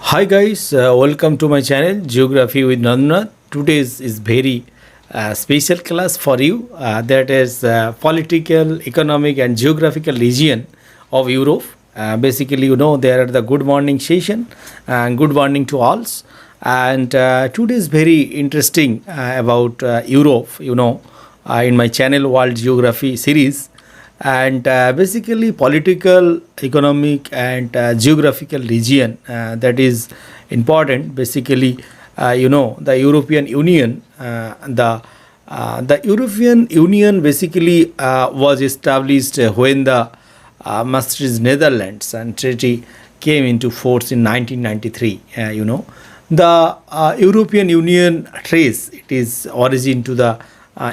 Hi guys, welcome to my channel Geography with Narendranath. Today's is very special class for you. That is political, economic, and geographical region of Europe. Basically, there are the good morning session and good morning to all. And today is very interesting about Europe. In my channel World Geography series, and basically political, economic, and geographical region that is important. Basically, the European Union, the European Union basically was established when the Maastricht Netherlands and treaty came into force in 1993. The European Union trace it is origin to the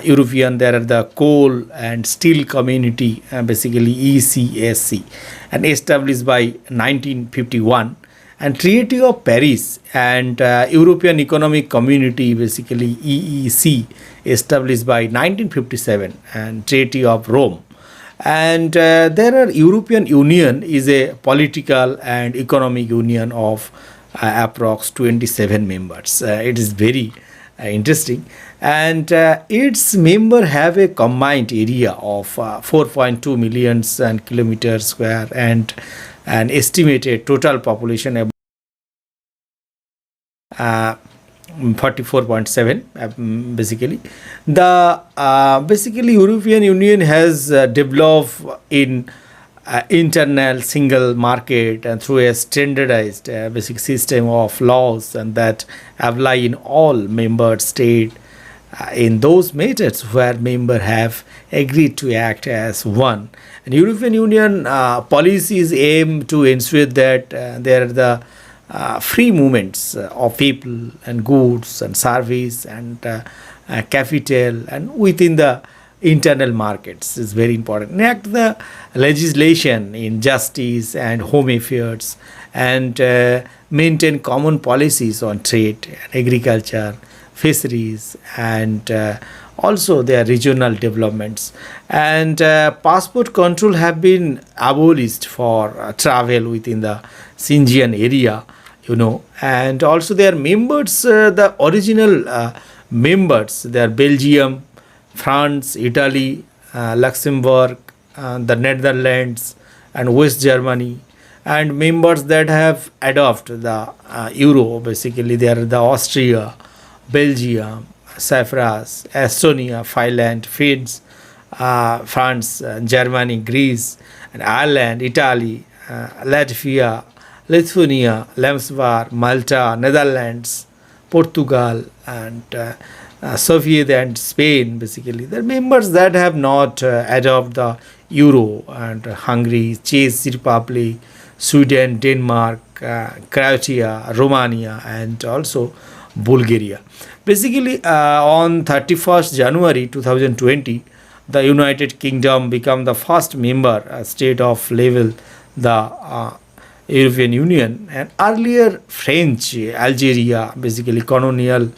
European. There are the coal and steel community, basically ECSC, and established by 1951, and Treaty of Paris and European Economic Community, basically EEC, established by 1957, and Treaty of Rome. And there are European Union is a political and economic union of approx 27 members. It is very interesting, and its member have a combined area of 4.2 million kilometers square and an estimated total population of 44.7. Basically, the basically European Union has developed in internal single market and through a standardized basic system of laws, and that apply in all member states in those matters where member have agreed to act as one. And European Union policies aim to ensure that there are the free movements of people and goods and service and capital and within the internal markets is very important. Enact the legislation in justice and home affairs, and maintain common policies on trade, agriculture, fisheries, and also their regional developments. And passport control have been abolished for travel within the Schengen area, and also their members, the original members, they are Belgium, France, Italy, Luxembourg, the Netherlands, and West Germany. And members that have adopted the euro, basically they are the Austria, Belgium, Cyprus, Estonia, Finland, Finns, France, Germany, Greece, and Ireland, Italy, Latvia, Lithuania, Luxembourg, Malta, Netherlands, Portugal, and Soviet and Spain. Basically, the members that have not adopted the euro, and Hungary, Czech Republic, Sweden, Denmark, Croatia, Romania, and also Bulgaria. Basically, on 31st January 2020, the United Kingdom became the first member state of level the European Union. And earlier French Algeria, basically colonial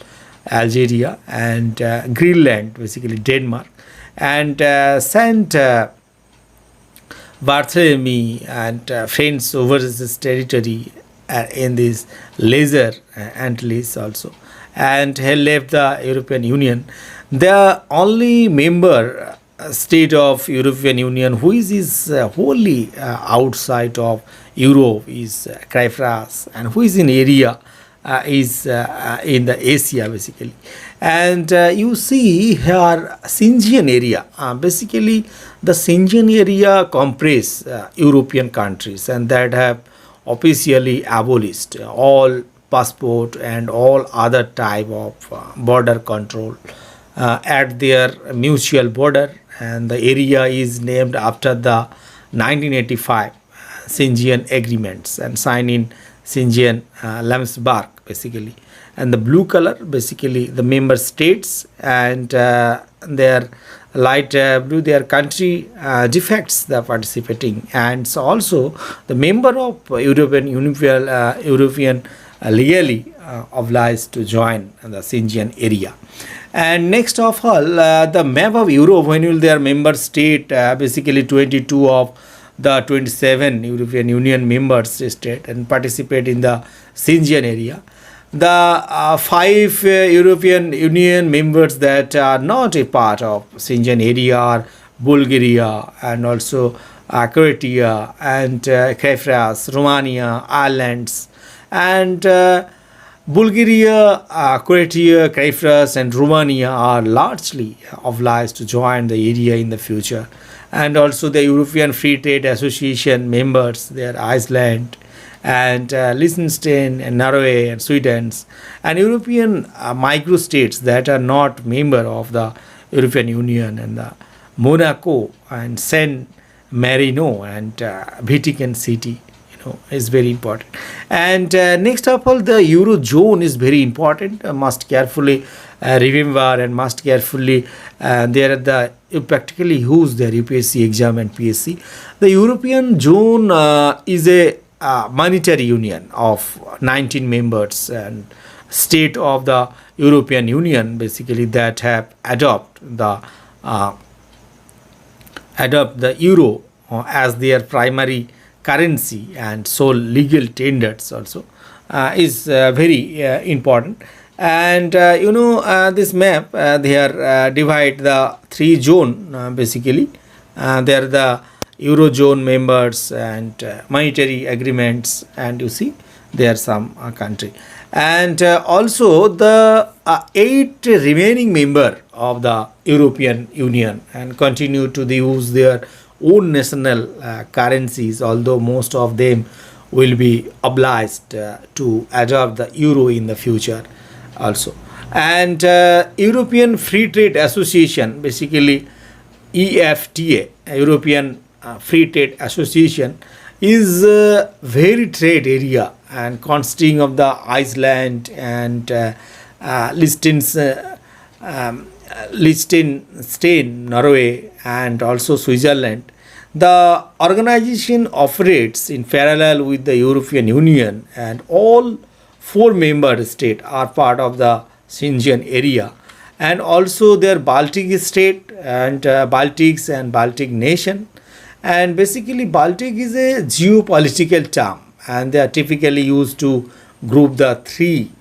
Algeria, and Greenland, basically Denmark, and Saint Barthélemy and French overseas territory in this Laser Antilles also, and had left the European Union. The only member state of European Union who is wholly outside of Europe is Cyprus, and who is in area is in the Asia, basically. And you see here Schengen area, basically the Schengen area comprise European countries, and that have officially abolished all passport and all other type of border control at their mutual border. And the area is named after the 1985 Schengen agreements and signed in Schengen, Luxembourg, basically. And the blue color, basically the member states, and their light blue, their country defects the participating. And so also the member of European legally obliged to join the Schengen area. And next of all, the map of Europe, when will their member state, basically 22 of the 27 European Union members state and participate in the Schengen area. The five European Union members that are not a part of Schengen area are Bulgaria and also Croatia and Cyprus, Romania, Ireland, and Bulgaria, Croatia, Cyprus, and Romania are largely obliged to join the area in the future. And also the European Free Trade Association members, they are Iceland and Liechtenstein and Norway and Sweden, and European microstates that are not member of the European Union, and the Monaco and San Marino and Vatican City, is very important. And next of all, the Eurozone is very important. Must carefully remember and must carefully there are the you practically use their UPSC exam and PSC. The European zone is a monetary union of 19 members and state of the European Union, basically, that have adopt the euro as their primary currency and sole legal tenders also is very important. And this map they are divide the three zone, basically they are the Eurozone members and monetary agreements, and you see there are some country, and also the 8 remaining member of the European Union and continue to use their own national currencies, although most of them will be obliged to adopt the euro in the future also. And European Free Trade Association, basically EFTA, European Free Trade Association, is a very trade area and consisting of the Iceland and Liechtenstein, Norway, and also Switzerland. The organization operates in parallel with the European Union, and all 4 member states are part of the Schengen area, and also their Baltic state and Baltics and Baltic nation. And basically Baltic is a geopolitical term, and they are typically used to group the 3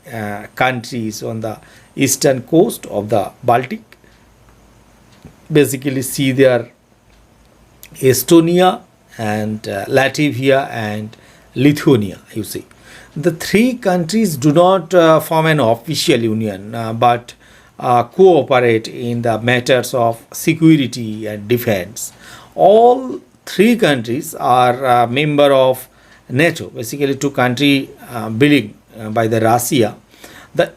countries on the eastern coast of the Baltic. Basically see there Estonia and Latvia and Lithuania, you see. The 3 countries do not form an official union but cooperate in the matters of security and defense. All 3 countries are member of NATO, basically 2 countries belong by the Russia. The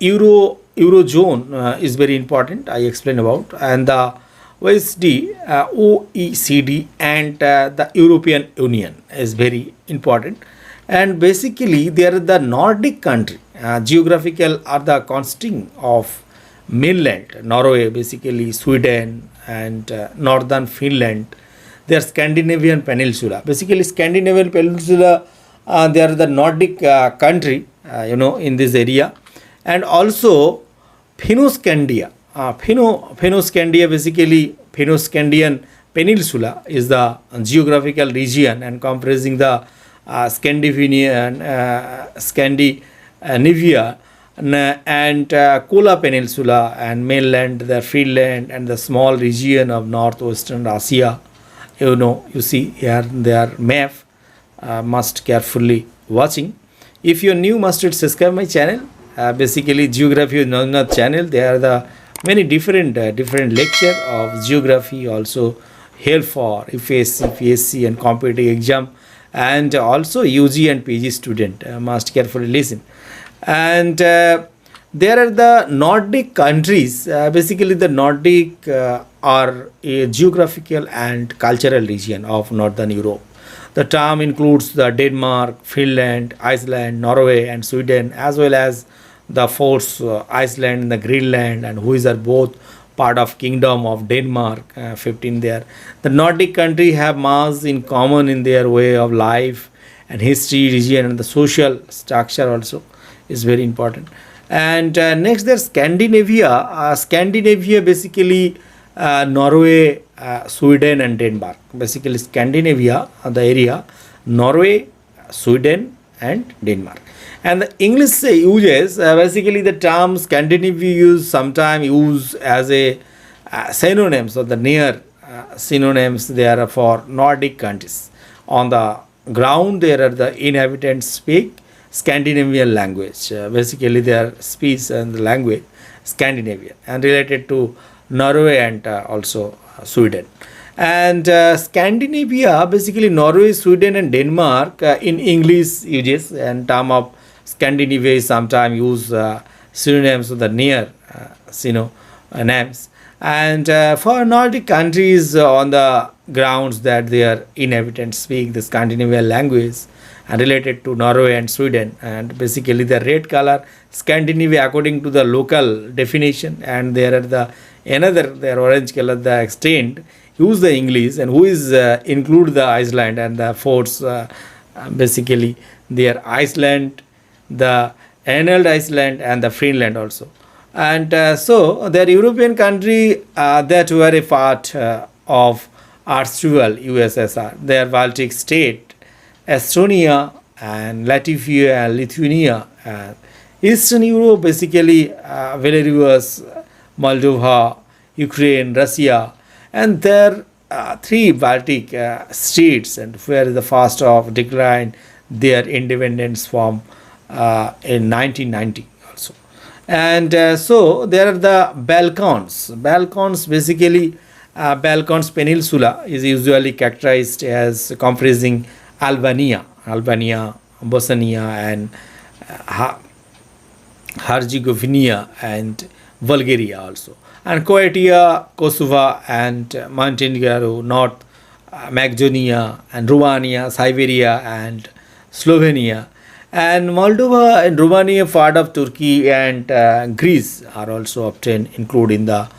Eurozone is very important, I explained about, and the OECD, OECD and the European Union is very important. And basically there are the Nordic country, geographical are the consisting of mainland Norway, basically Sweden and northern Finland. They are Scandinavian peninsula, basically Scandinavian peninsula, they are the Nordic country in this area. And also Finno-Scandia, Finno-Scandia, basically Finno-Scandian peninsula is the geographical region and comprising the Scandinavia and Kola Peninsula and mainland, the Finland and the small region of northwestern Russia. You see here their map, must carefully watching. If you're new, must subscribe my channel. Basically DrNGuria channel, there are the many different lecture of geography, also help for UPSC, PSC and competitive exam, and also UG and PG student must carefully listen. And there are the Nordic countries, basically the Nordic are a geographical and cultural region of Northern Europe. The term includes the Denmark, Finland, Iceland, Norway and Sweden, as well as the fourth Iceland and the Greenland, and who are both part of Kingdom of Denmark, 15 there. The Nordic country have much in common in their way of life and history, region and the social structure also is very important. And next there's Scandinavia. Scandinavia basically Norway, Sweden and Denmark. Basically Scandinavia, the area, Norway, Sweden and Denmark. And the English uses basically the term Scandinavia use sometimes use as a synonyms or the near synonyms there for Nordic countries. On the ground there are the inhabitants speak Scandinavian language. Basically their speech and the language Scandinavian and related to Norway and also Sweden. And Scandinavia, basically Norway, Sweden and Denmark in English uses and term of Scandinavia is sometimes use synonyms of the near names. And for Nordic countries on the grounds that their inhabitants speak the Scandinavian language and related to Norway and Sweden, and basically the red color Scandinavia according to the local definition, and there are the another their orange color the extent use the English and who is include the Iceland and the force basically their Iceland, the Eneld Iceland and the Finland also. And so their European country that were a part of erstwhile USSR, their Baltic state, Estonia and Latvia and Lithuania, and Eastern Europe basically Belarus, Moldova, Ukraine, Russia, and their three Baltic states and were the first of decline their independence from in 1990 also. And so there are the Balkans. Balkans basically Balkans Peninsula is usually characterized as comprising Albania, Bosnia and Herzegovina and Bulgaria also, and Croatia, Kosovo and Montenegro, North Macedonia and Romania, Siberia and Slovenia, and Moldova and Romania, part of Turkey and Greece are also obtained including the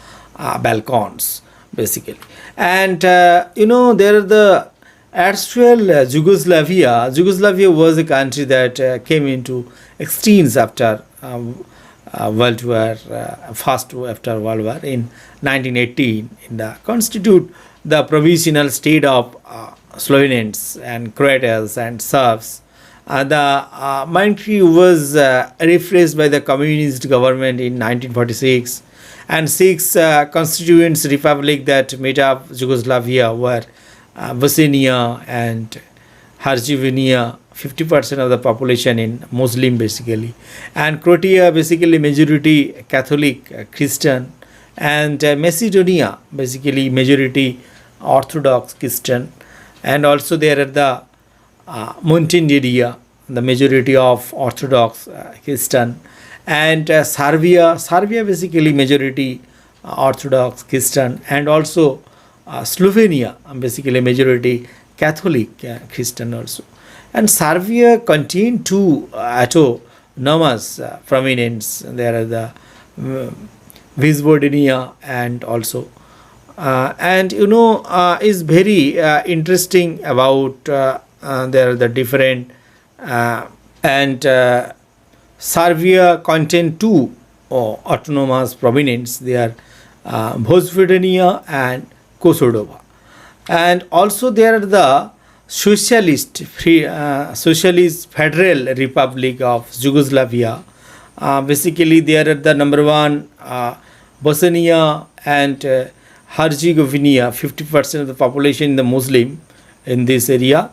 Balkans basically. And there are the erstwhile Yugoslavia. Yugoslavia was a country that came into extremes after World War first after World War in 1918 in the constitute the provisional state of Slovenians and Croats and Serbs. The country was replaced by the communist government in 1946, and six constituent republic that made up Yugoslavia were Bosnia and Herzegovina, 50% of the population in Muslim basically, and Croatia basically majority Catholic Christian, and Macedonia basically majority Orthodox Christian, and also there are the Montenegro, the majority of Orthodox Christian, and Serbia basically majority Orthodox Christian, and also Slovenia basically majority Catholic Christian also. And Serbia contain two autonomous prominence. There are the Vojvodina and also is very interesting about there are the different and Serbia contain two autonomous provinces. They are Vojvodina and Kosovo, and also there are the Socialist Federal Republic of Yugoslavia. Basically, there are the number one Bosnia and Herzegovina, 50% of the population in the Muslim in this area,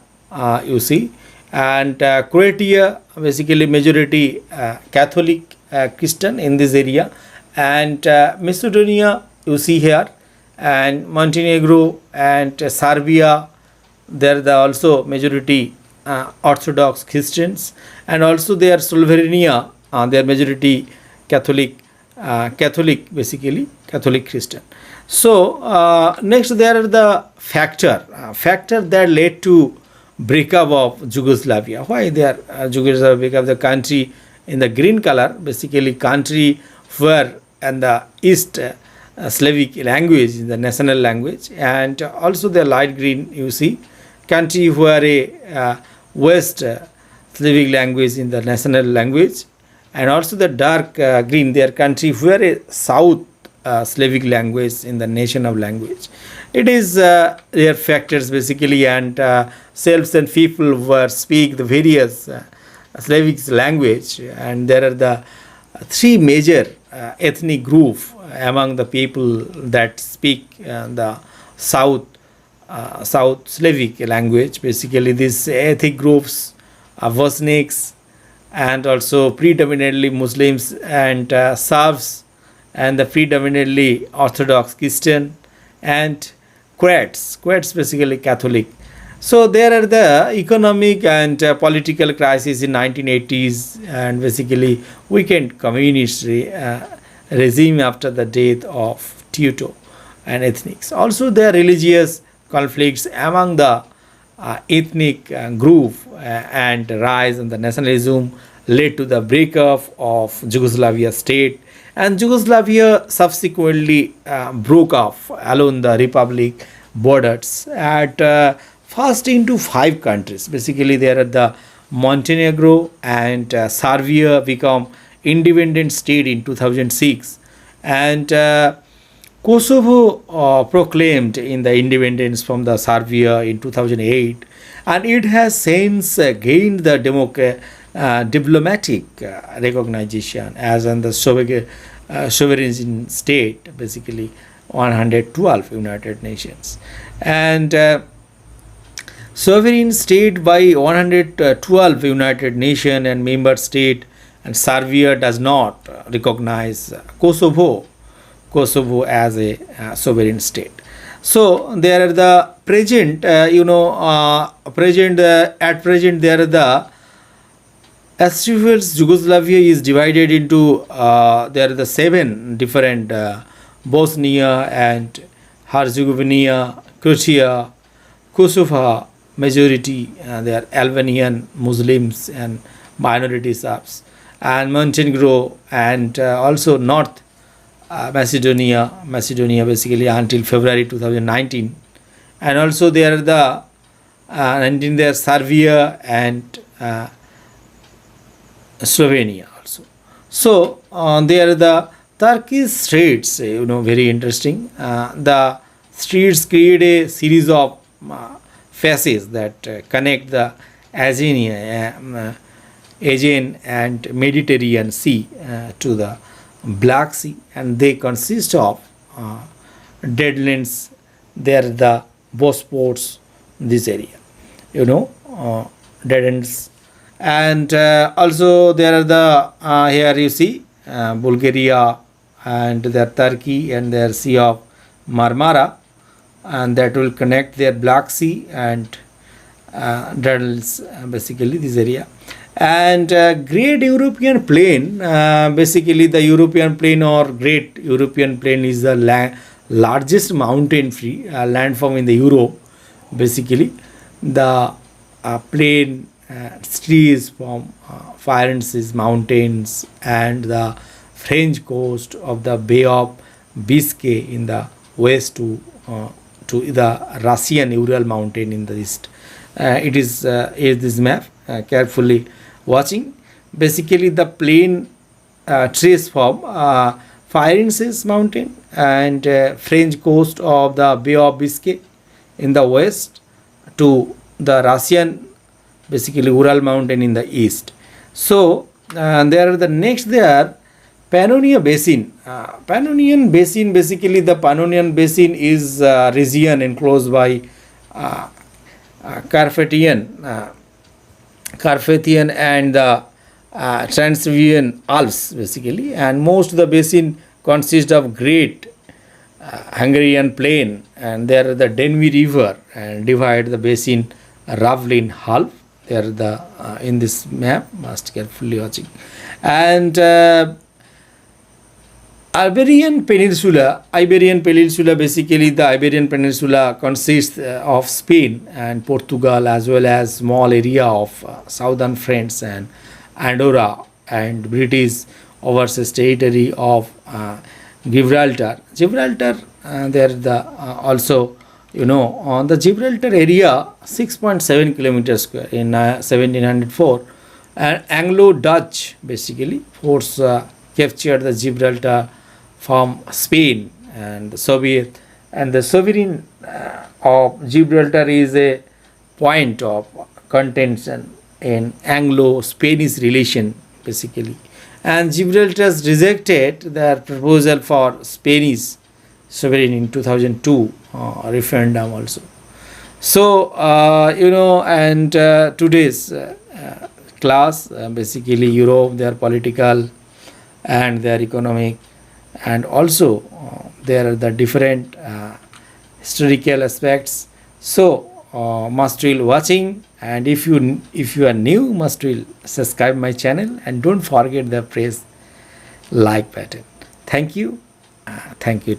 you see, and Croatia basically majority Catholic Christian in this area, and Macedonia you see here, and Montenegro and Serbia there are also majority Orthodox Christians, and also there Slovenia they are majority Catholic basically Catholic Christian. So next there are the factor that led to breakup of Yugoslavia. Why they are Yugoslavia breakup the country in the green color basically country where and the East Slavic language is the national language, and also the light green you see country where a West Slavic language in the national language, and also the dark green their country where a South Slavic language in the national language. It is their factors basically, and selves and people who speak the various Slavic language, and there are the three major ethnic groups among the people that speak the South Slavic language. Basically, these ethnic groups are Bosniaks and also predominantly Muslims and Serbs, and the predominantly Orthodox Christian and Croats basically Catholic. So there are the economic and political crisis in 1980s, and basically weakened communist regime after the death of Tito and ethnics. Also there are religious conflicts among the ethnic group, and rise in the nationalism led to the breakup of Yugoslavia state, and Yugoslavia subsequently broke off along the republic borders at first into five countries. Basically, there are the Montenegro and Serbia become independent state in 2006, and Kosovo proclaimed in the independence from the Serbia in 2008, and it has since gained the diplomatic recognition as in the sovereign state, basically 112 United Nations, and sovereign state by 112 United Nations and member state, and Serbia does not recognize Kosovo as a sovereign state. So there are the present, at present there are the as regards Yugoslavia is divided into there are the seven different Bosnia and Herzegovina, Croatia, Kosovo majority, they are Albanian Muslims and minority Serbs, and Montenegro, and also North Macedonia basically until February 2019, and also there are the 19 there Serbia and Slovenia also. So there are the Turkish streets, very interesting. The streets create a series of faces that connect the Aegean and Mediterranean Sea to the Black Sea, and they consist of deadlands. There are the Bosporus, this area, dead ends, and also there are the here you see Bulgaria, and their Turkey, and their Sea of Marmara, and that will connect their Black Sea and Deadlands, basically this area. And Great European Plain, basically the European Plain or Great European Plain is the largest mountain free landform in the Europe. Basically the plain trees from Pyrenees mountains and the French coast of the Bay of Biscay in the west to the Russian Ural mountain in the east. It is this map carefully watching. Basically the plain trace from Pyrenees mountain and French coast of the Bay of Biscay in the west to the Russian basically Ural mountain in the east. So there are the next there Pannonia Basin. Pannonian Basin, basically the Pannonian Basin is region enclosed by Carpathian and the Transylvanian Alps basically, and most of the basin consists of Great Hungarian Plain, and there are the Danube River and divide the basin roughly in half. There are the in this map, must carefully watching. And Iberian Peninsula, basically the Iberian Peninsula consists of Spain and Portugal, as well as small area of southern France and Andorra and British overseas territory of Gibraltar. There the also on the Gibraltar area 6.7 kilometers square in 1704, and Anglo-Dutch basically force captured the Gibraltar from Spain, and the Soviet, and the sovereign of Gibraltar is a point of contention in Anglo-Spanish relation basically, and Gibraltar's rejected their proposal for Spanish sovereignty in 2002 referendum also. So and today's class, basically Europe, their political and their economic, and also there are the different historical aspects. So must will watching, and if you are new, must will subscribe my channel, and don't forget the press like button. Thank you. Thank you.